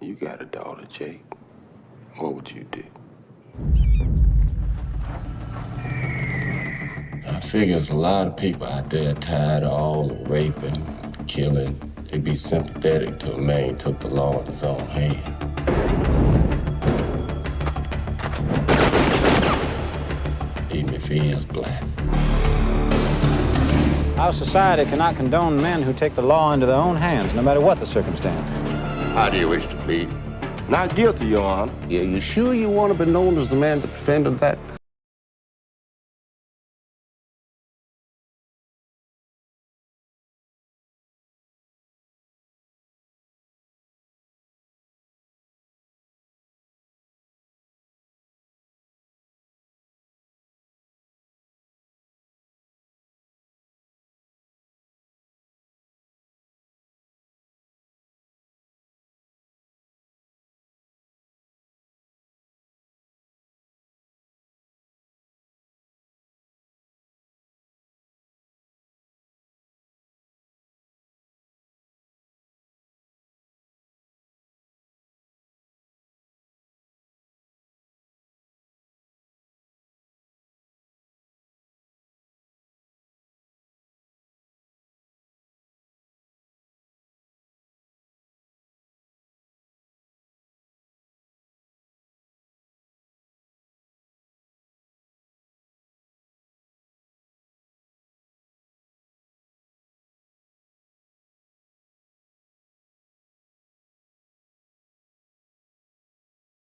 You got a daughter, Jake. What would you do? I figure there's a lot of people out there tired of all the raping, killing. They'd be sympathetic to a man who took the law in his own hand. Even if he is black. Our society cannot condone men who take the law into their own hands, no matter what the circumstance. How do you wish to plead? Not guilty, Your Honor. Yeah, you sure you want to be known as the man that defended that?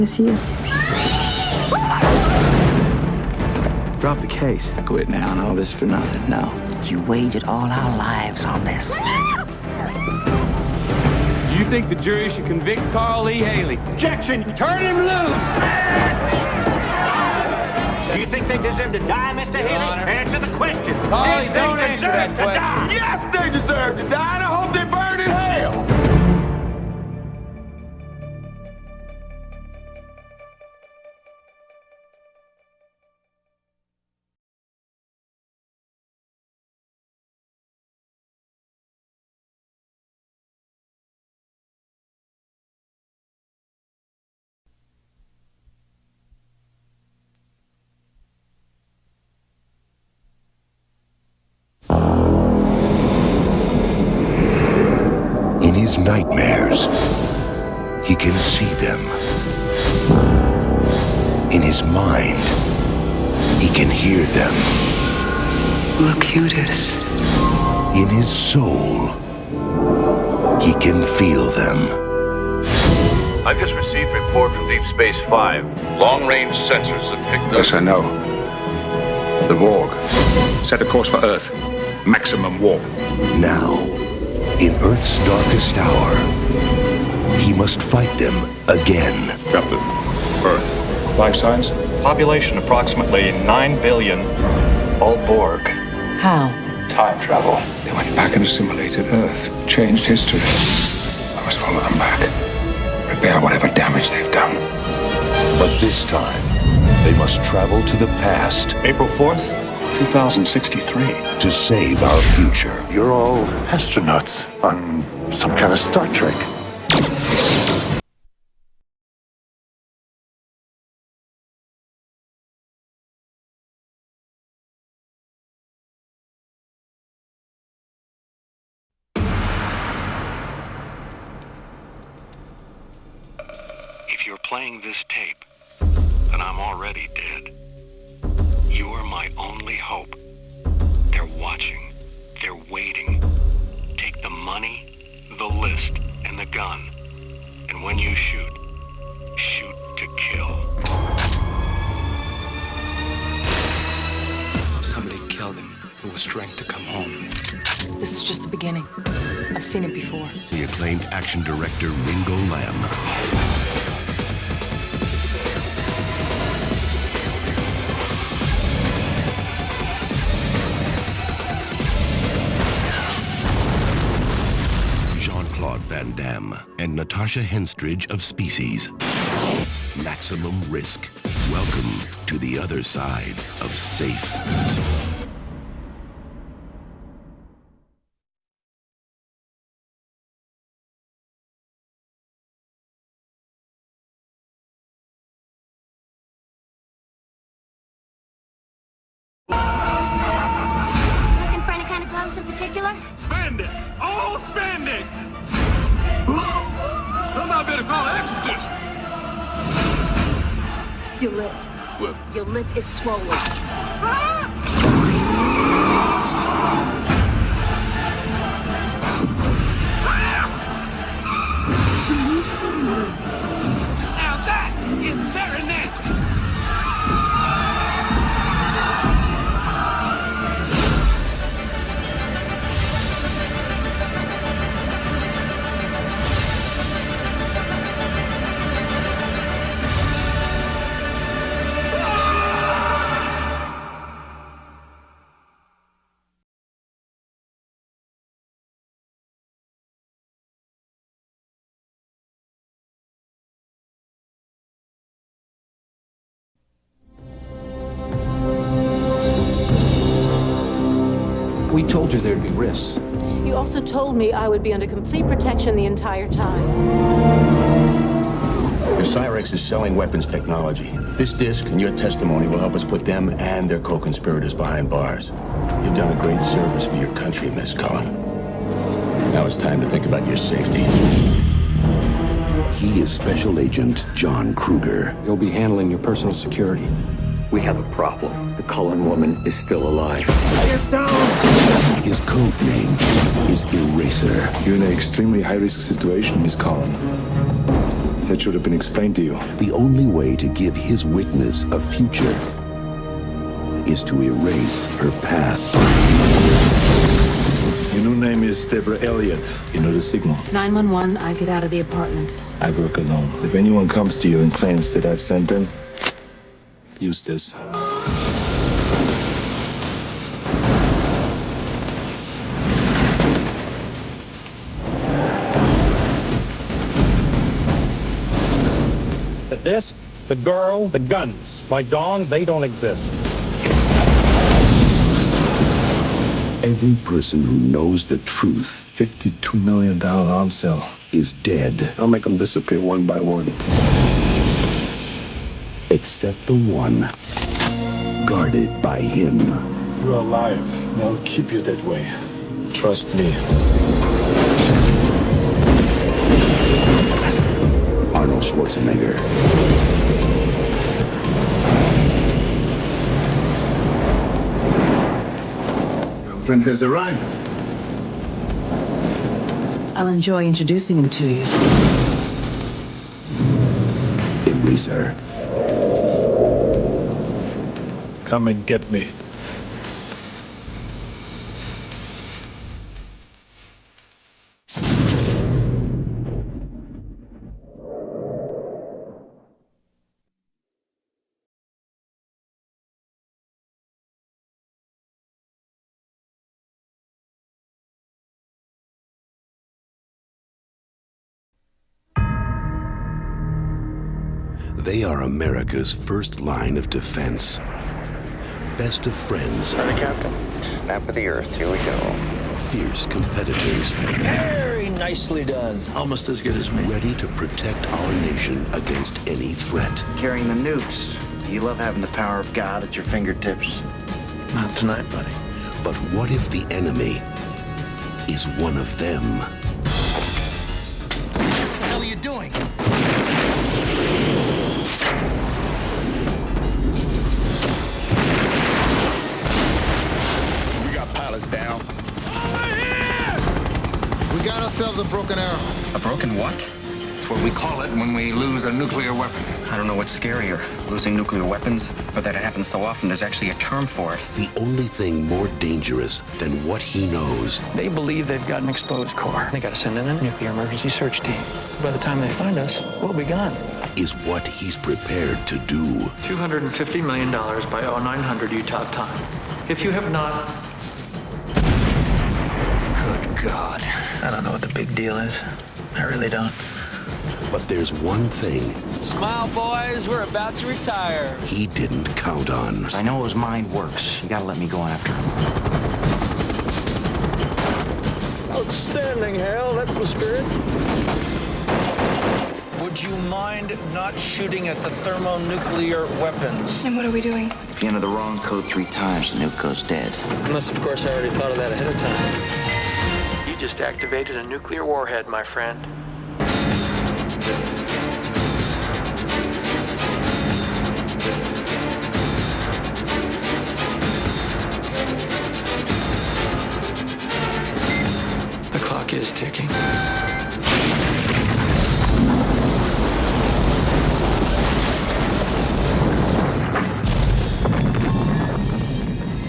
Here. Drop the case. I quit now and all this for nothing. No. You wagered all our lives on this. Do you think the jury should convict Carl Lee Haley? Objection! Turn him loose! Do you think they deserve to die, Mr. Haley? Honor. Answer the question. Carl, Did don't they answer that deserve to question. die? Yes, they deserve to die, and I hope they burn in hell. In his nightmares, he can see them. In his mind, he can hear them. Locutus. In his soul, he can feel them. I've just received a report from Deep Space 5. Long-range sensors have picked up... Yes, I know. The Borg. Set a course for Earth. Maximum warp. Now, in Earth's darkest hour, he must fight them again. Captain, Earth. Life signs? Population approximately 9 billion. All Borg. How? Time travel. They went back and assimilated Earth. Changed history. I must follow them back. Repair whatever damage they've done. But this time, they must travel to the past. April 4th, 2063. To save our future. You're all astronauts on some kind of Star Trek. If you're playing this tape, then I'm already dead. You are my only hope. They're watching. They're waiting. Take the money, the list, and the gun. And when you shoot, shoot to kill. Somebody killed him who was trying to come home. This is just the beginning. I've seen it before. The acclaimed action director Ringo Lam. Jean-Claude Van Damme and Natasha Henstridge of Species. Maximum risk. Welcome to the other side of safe. Looking for any kind of gloves in particular? Spandex! All spandex! I'm not gonna call an exorcist! Your lip. What? Your lip is swollen. Now that is very nasty! We told you there'd be risks. You also told me I would be under complete protection the entire time. Your Cyrex is selling weapons technology. This disc and your testimony will help us put them and their co-conspirators behind bars. You've done a great service for your country, Miss Cullen. Now it's time to think about your safety. He is Special Agent John Kruger. You'll be handling your personal security. We have a problem. The Cullen woman is still alive. His code name is Eraser. You're in an extremely high-risk situation, Miss Cullen. That should have been explained to you. The only way to give his witness a future is to erase her past. Your new name is Deborah Elliott. You know the signal. 911, I get out of the apartment. I work alone. If anyone comes to you and claims that I've sent them, use this. The disc, the girl, the guns. Like Dawn, they don't exist. Every person who knows the truth, $52 million arms sale, is dead. I'll make them disappear one by one. Except the one guarded by him. You're alive, and I'll keep you that way. Trust me. Arnold Schwarzenegger. Your friend has arrived. I'll enjoy introducing him to you. Eraser. Come and get me. They are America's first line of defense. Best of friends. Sorry, Captain. Map of the Earth. Here we go. Fierce competitors. Very nicely done. Almost as good as me. Ready to protect our nation against any threat. Carrying the nukes. You love having the power of God at your fingertips. Not tonight, buddy. But what if the enemy is one of them? What the hell are you doing? Down. We got ourselves a broken arrow. A broken what? That's what we call it when we lose a nuclear weapon. I don't know what's scarier, losing nuclear weapons, or that it happens so often there's actually a term for it. The only thing more dangerous than what he knows. They believe they've got an exposed core. They got to send in a nuclear emergency search team. By the time they find us, we'll be gone. Is what he's prepared to do. $250 million by 0900 Utah time. If you have not... Good God. I don't know what the big deal is. I really don't. But there's one thing. Smile, boys. We're about to retire. He didn't count on. I know his mind works. You gotta let me go after him. Outstanding, Hal. That's the spirit. Would you mind not shooting at the thermonuclear weapons? And what are we doing? If you enter the wrong code 3 times, the nuke goes dead. Unless, of course, I already thought of that ahead of time. You just activated a nuclear warhead, my friend. The clock is ticking.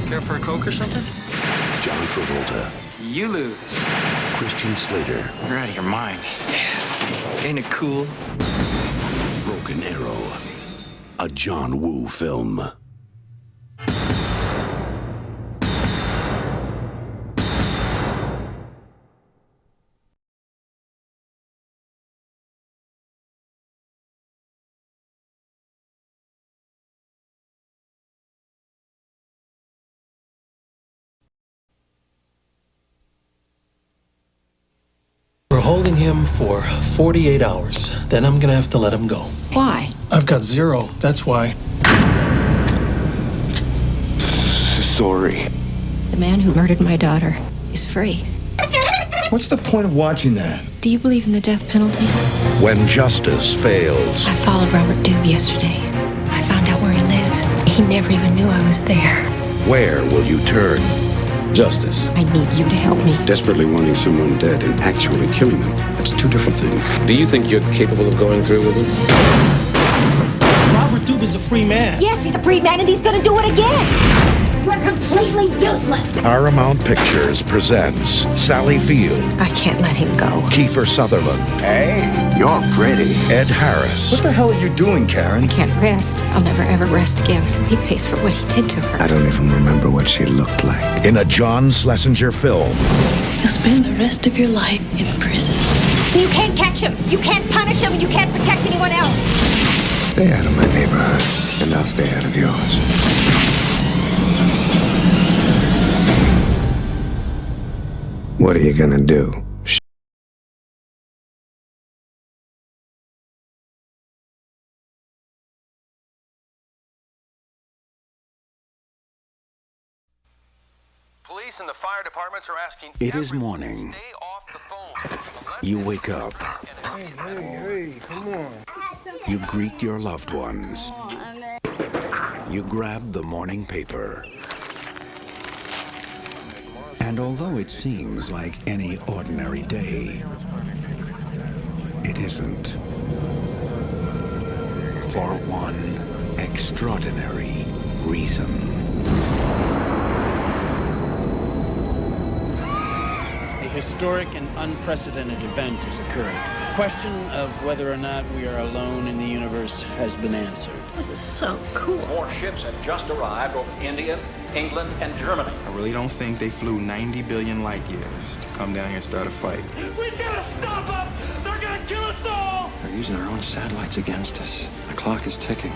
Care for a Coke or something? John Travolta. You lose. Christian Slater. You're out of your mind. Ain't it cool? Broken Arrow. A John Woo film. We're holding him for 48 hours. Then I'm gonna have to let him go. Why? I've got 0, that's why. Sorry. The man who murdered my daughter is free. What's the point of watching that? Do you believe in the death penalty? When justice fails. I followed Robert Dube yesterday. I found out where he lives. He never even knew I was there. Where will you turn? Justice. I need you to help me. Desperately wanting someone dead and actually killing them. That's two different things. Do you think you're capable of going through with this? Robert Dube is a free man. Yes, he's a free man and he's gonna do it again. You're completely useless. Paramount Pictures presents Sally Field, I can't let him go. Kiefer Sutherland, Hey, you're pretty. Ed Harris, What the hell are you doing, Karen? I can't rest. I'll never ever rest again until he pays for what he did to her. I don't even remember what she looked like. in a John Schlesinger film. You'll spend the rest of your life in prison. You can't catch him. You can't punish him. You can't protect anyone else. Stay out of my neighborhood, and I'll stay out of yours. What are you gonna do? Police and the fire departments are asking. It is morning. Stay off the phone. You wake up. Hey, come on. You greet your loved ones. You grab the morning paper. And although it seems like any ordinary day, it isn't. For one extraordinary reason. A historic and unprecedented event is occurring. The question of whether or not we are alone in the universe has been answered. This is so cool. More ships have just arrived over India, England, and Germany. I really don't think they flew 90 billion light years to come down here and start a fight. We gotta stop them! They're gonna kill us all! They're using our own satellites against us. The clock is ticking.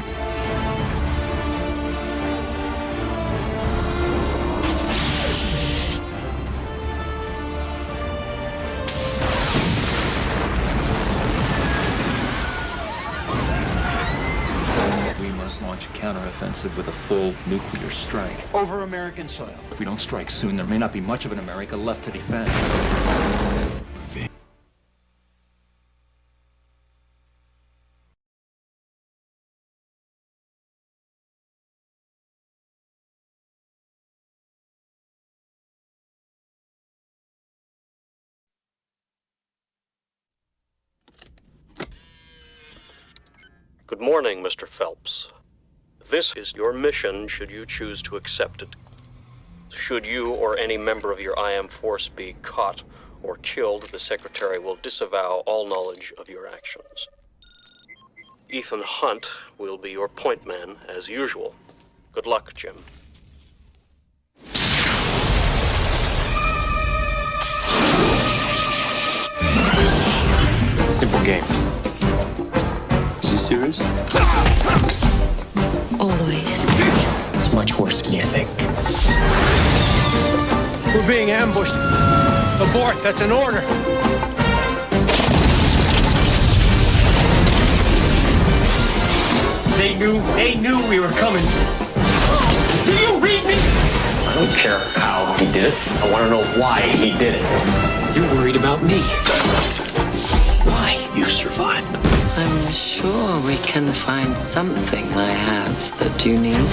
We must launch a counteroffensive with a full nuclear strike. Over American soil. If we don't strike soon, there may not be much of an America left to defend. Good morning, Mr. Phelps. This is your mission should you choose to accept it. Should you or any member of your IM force be caught or killed, the Secretary will disavow all knowledge of your actions. Ethan Hunt will be your point man, as usual. Good luck, Jim. Simple game. Is he serious? Always. It's much worse than you think. We're being ambushed. Abort, that's an order. They knew we were coming. Do you read me? I don't care how he did it. I want to know why he did it. You're worried about me. Why you survived. I'm sure we can find something I have that you need.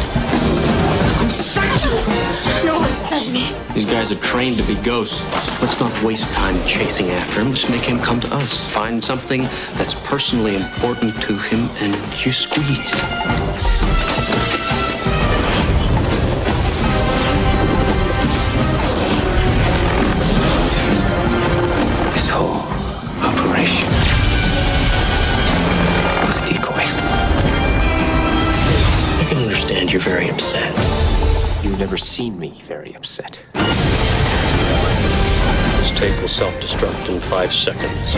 No one sent me. These guys are trained to be ghosts. Let's not waste time chasing after him. Let's make him come to us. Find something that's personally important to him and you squeeze. This whole operation was a decoy. I can understand you're very upset. You've never seen me very upset. This tape will self-destruct in 5 seconds.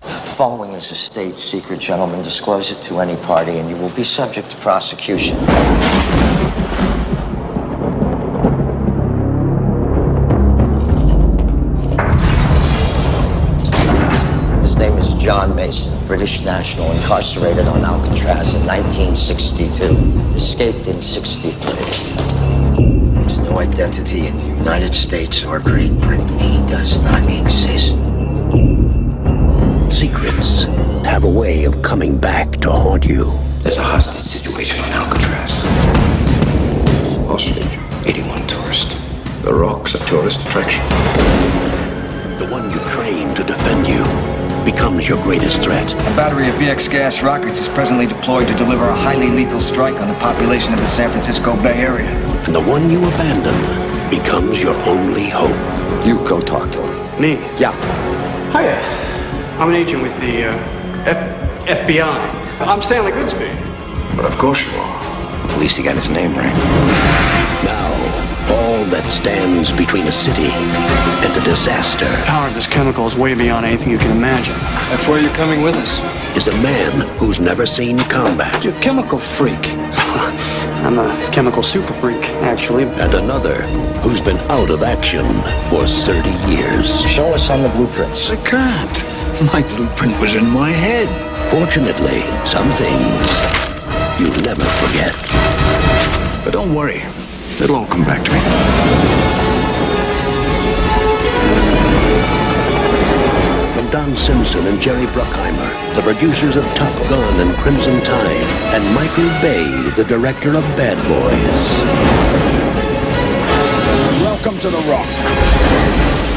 The following is a state secret, gentlemen. Disclose it to any party and you will be subject to prosecution. His name is John Mason, British national, incarcerated on Alcatraz in 1962. Escaped in 63. There's no identity in the United States or Great Britain. He does not exist. Secrets have a way of coming back to haunt you. There's a hostage situation on Alcatraz. Hostage, 81 tourists. The Rock's a tourist attraction. The one you train to defend you becomes your greatest threat. A battery of VX gas rockets is presently deployed to deliver a highly lethal strike on the population of the San Francisco Bay Area. And the one you abandon becomes your only hope. You go talk to him. Me? Yeah. Hiya. I'm an agent with the FBI. I'm Stanley Goodsby. But of course you are. At least he got his name right. Now, all that stands between a city and a disaster. The power of this chemical is way beyond anything you can imagine. That's why you're coming with us. Is a man who's never seen combat. You're a chemical freak. I'm a chemical super freak, actually. And another who's been out of action for 30 years. Show us on the blueprints. I can't. My blueprint was in my head. Fortunately, some things you never forget. But don't worry. It'll all come back to me. From Don Simpson and Jerry Bruckheimer, the producers of Top Gun and Crimson Tide, and Michael Bay, the director of Bad Boys. Welcome to The Rock.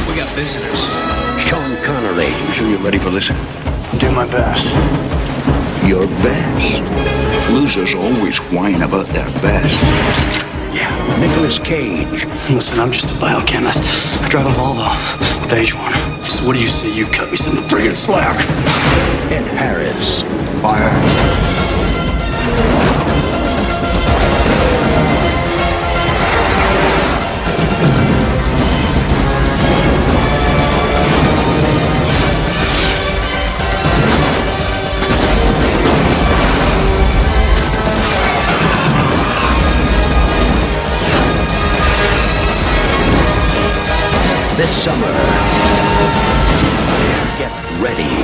We got visitors. Sean Connery. You sure you're ready for this? I'll do my best. Your best? Losers always whine about their best. Yeah. Nicolas Cage. Listen, I'm just a biochemist. I drive a Volvo, beige one. So what do you say you cut me some friggin' slack? Ed Harris. Fire. This summer, get ready